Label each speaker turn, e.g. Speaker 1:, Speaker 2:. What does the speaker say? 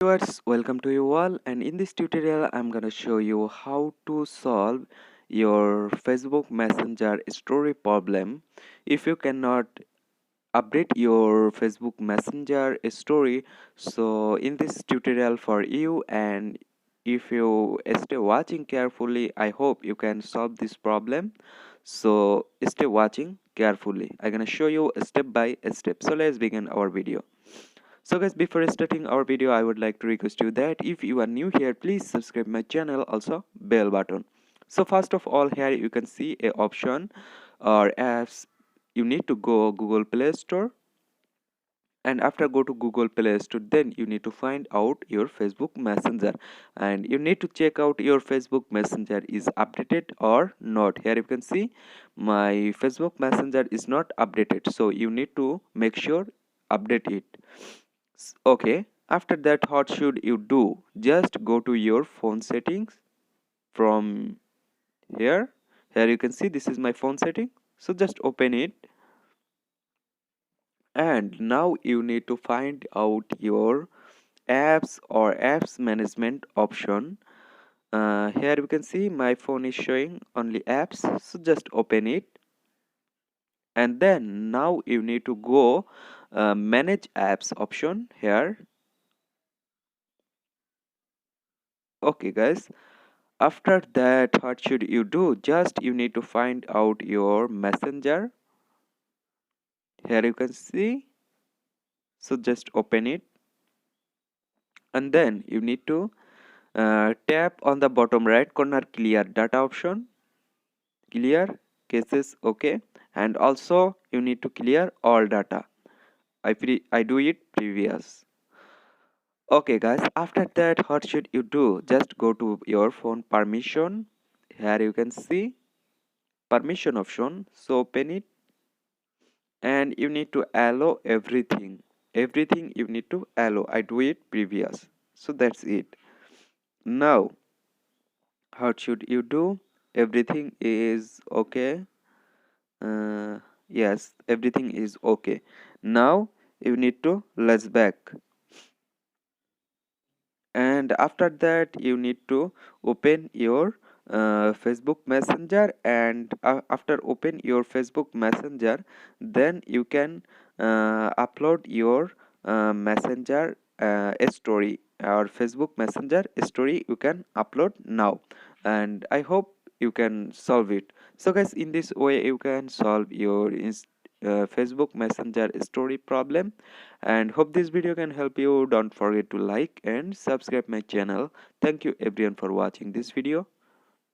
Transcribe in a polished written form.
Speaker 1: Viewers, welcome to you all, and in this tutorial I'm gonna show you how to solve your Facebook Messenger story problem. If you cannot update your Facebook Messenger story, so in this tutorial for you, and if you stay watching carefully, I hope you can solve this problem. So stay watching carefully. I'm gonna show you step by step. So let's begin our video. So guys, before starting our video, I would like to request you that if you are new here, please subscribe my channel, also bell button. So first of all, here you can see a option or apps. You need to go Google Play Store, and after go to Google Play Store, then you need to find out your Facebook Messenger, and you need to check out your Facebook Messenger is updated or not. Here you can see my Facebook Messenger is not updated, so you need to make sure update it. Okay, after that, what should you do? Just go to your phone settings from here. Here you can see this is my phone setting. So just open it, and now you need to find out your apps or apps management option. Here you can see my phone is showing only apps, so just open it, and then now you need to go manage apps option here. Okay guys, after that, what should you do? Just you need to find out your messenger. Here you can see. So just open it, and then you need to tap on the bottom right corner clear data option. Clear caches, okay, and also you need to clear all data. I do it previous. Okay guys, after that, what should you do? Just go to your phone permission. Here you can see permission option. So open it, and you need to allow everything you need to allow. I do it previous, so that's it. Now how should you do? Everything is okay. Yes, everything is okay. Now you need to let's back, and after that you need to open your Facebook Messenger, and after open your Facebook Messenger, then you can upload your messenger story or Facebook Messenger story. You can upload now, and I hope you can solve it. So guys, in this way you can solve your Facebook Messenger story problem, and hope this video can help you. Don't forget to like and subscribe my channel. Thank you everyone for watching this video.